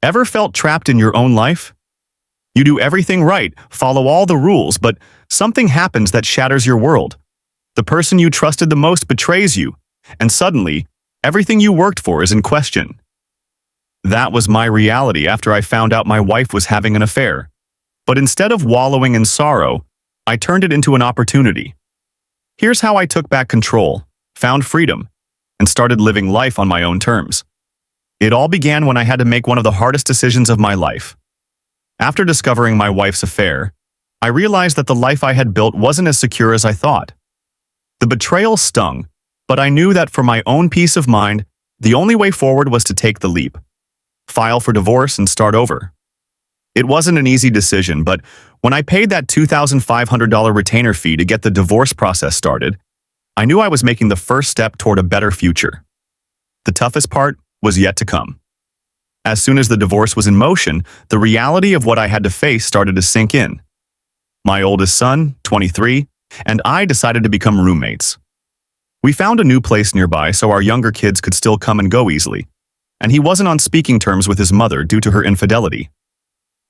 Ever felt trapped in your own life? You do everything right, follow all the rules, but something happens that shatters your world. The person you trusted the most betrays you, and suddenly, everything you worked for is in question. That was my reality after I found out my wife was having an affair. But instead of wallowing in sorrow, I turned it into an opportunity. Here's how I took back control, found freedom, and started living life on my own terms. It all began when I had to make one of the hardest decisions of my life. After discovering my wife's affair, I realized that the life I had built wasn't as secure as I thought. The betrayal stung, but I knew that for my own peace of mind, the only way forward was to take the leap. File for divorce and start over. It wasn't an easy decision, but when I paid that $2,500 retainer fee to get the divorce process started, I knew I was making the first step toward a better future. The toughest part was yet to come. As soon as the divorce was in motion, the reality of what I had to face started to sink in. My oldest son, 23, and I decided to become roommates. We found a new place nearby so our younger kids could still come and go easily, and he wasn't on speaking terms with his mother due to her infidelity.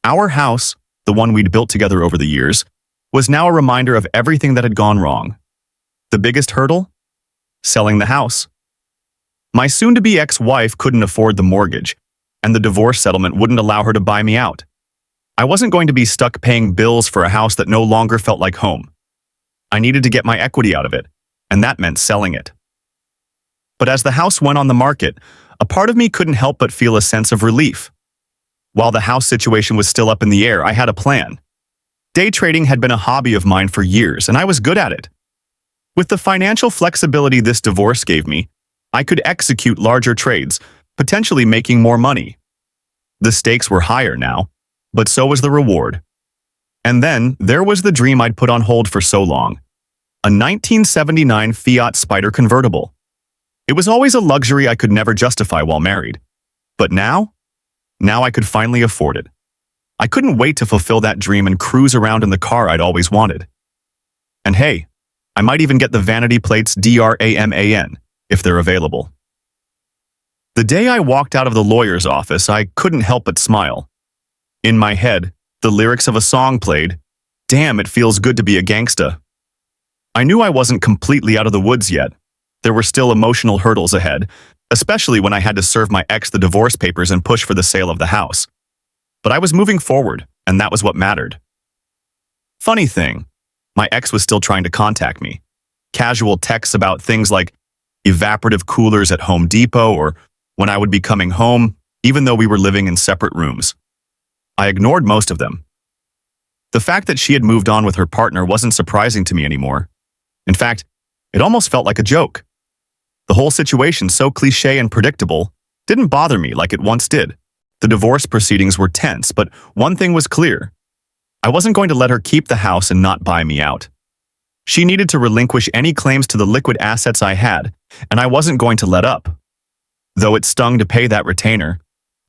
Our house, the one we'd built together over the years, was now a reminder of everything that had gone wrong. The biggest hurdle? Selling the house. My soon-to-be ex-wife couldn't afford the mortgage, and the divorce settlement wouldn't allow her to buy me out. I wasn't going to be stuck paying bills for a house that no longer felt like home. I needed to get my equity out of it, and that meant selling it. But as the house went on the market, a part of me couldn't help but feel a sense of relief. While the house situation was still up in the air, I had a plan. Day trading had been a hobby of mine for years, and I was good at it. With the financial flexibility this divorce gave me, I could execute larger trades, potentially making more money. The stakes were higher now, but so was the reward. And then there was the dream I'd put on hold for so long. A 1979 Fiat Spider convertible. It was always a luxury I could never justify while married. But now I could finally afford it. I couldn't wait to fulfill that dream and cruise around in the car I'd always wanted. And hey, I might even get the vanity plates DRAMAN if they're available. The day I walked out of the lawyer's office, I couldn't help but smile. In my head, the lyrics of a song played, "Damn, it feels good to be a gangsta." I knew I wasn't completely out of the woods yet. There were still emotional hurdles ahead, especially when I had to serve my ex the divorce papers and push for the sale of the house. But I was moving forward, and that was what mattered. Funny thing, my ex was still trying to contact me. Casual texts about things like evaporative coolers at Home Depot or when I would be coming home, even though we were living in separate rooms. I ignored most of them. The fact that she had moved on with her partner wasn't surprising to me anymore. In fact, it almost felt like a joke. The whole situation, so cliché and predictable, didn't bother me like it once did. The divorce proceedings were tense, but one thing was clear. I wasn't going to let her keep the house and not buy me out. She needed to relinquish any claims to the liquid assets I had, and I wasn't going to let up. Though it stung to pay that retainer,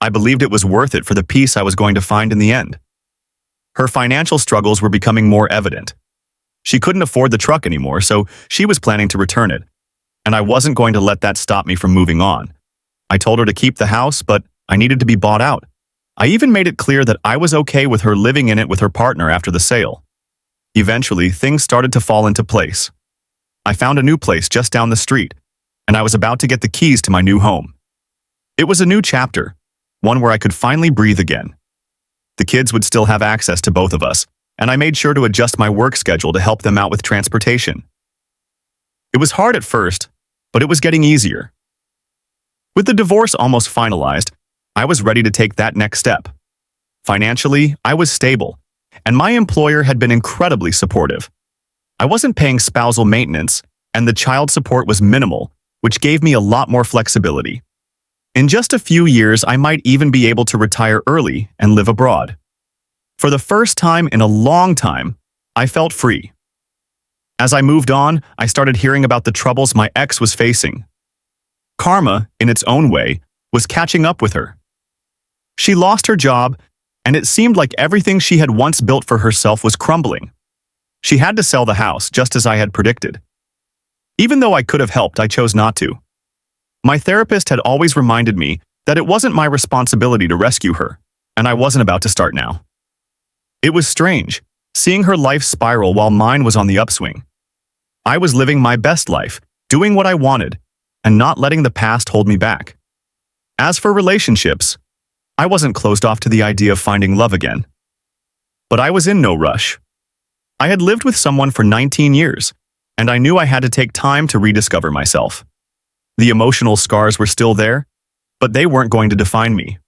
I believed it was worth it for the peace I was going to find in the end. Her financial struggles were becoming more evident. She couldn't afford the truck anymore, so she was planning to return it. And I wasn't going to let that stop me from moving on. I told her to keep the house, but I needed to be bought out. I even made it clear that I was okay with her living in it with her partner after the sale. Eventually, things started to fall into place. I found a new place just down the street, and I was about to get the keys to my new home. It was a new chapter, one where I could finally breathe again. The kids would still have access to both of us, and I made sure to adjust my work schedule to help them out with transportation. It was hard at first, but it was getting easier. With the divorce almost finalized, I was ready to take that next step. Financially, I was stable, and my employer had been incredibly supportive. I wasn't paying spousal maintenance, and the child support was minimal, which gave me a lot more flexibility. In just a few years, I might even be able to retire early and live abroad. For the first time in a long time, I felt free. As I moved on, I started hearing about the troubles my ex was facing. Karma, in its own way, was catching up with her. She lost her job, and it seemed like everything she had once built for herself was crumbling. She had to sell the house, just as I had predicted. Even though I could have helped, I chose not to. My therapist had always reminded me that it wasn't my responsibility to rescue her, and I wasn't about to start now. It was strange, seeing her life spiral while mine was on the upswing. I was living my best life, doing what I wanted, and not letting the past hold me back. As for relationships, I wasn't closed off to the idea of finding love again. But I was in no rush. I had lived with someone for 19 years, and I knew I had to take time to rediscover myself. The emotional scars were still there, but they weren't going to define me.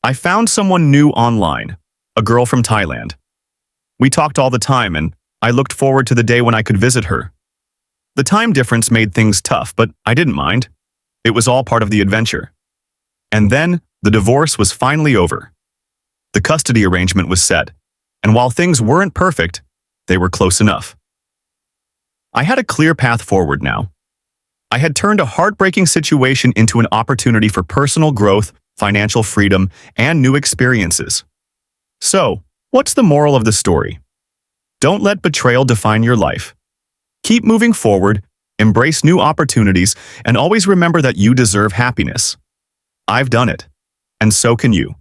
I found someone new online, a girl from Thailand. We talked all the time, and I looked forward to the day when I could visit her. The time difference made things tough, but I didn't mind. It was all part of the adventure. And then, the divorce was finally over. The custody arrangement was set, and while things weren't perfect, they were close enough. I had a clear path forward now. I had turned a heartbreaking situation into an opportunity for personal growth, financial freedom, and new experiences. So, what's the moral of the story? Don't let betrayal define your life. Keep moving forward, embrace new opportunities, and always remember that you deserve happiness. I've done it, and so can you.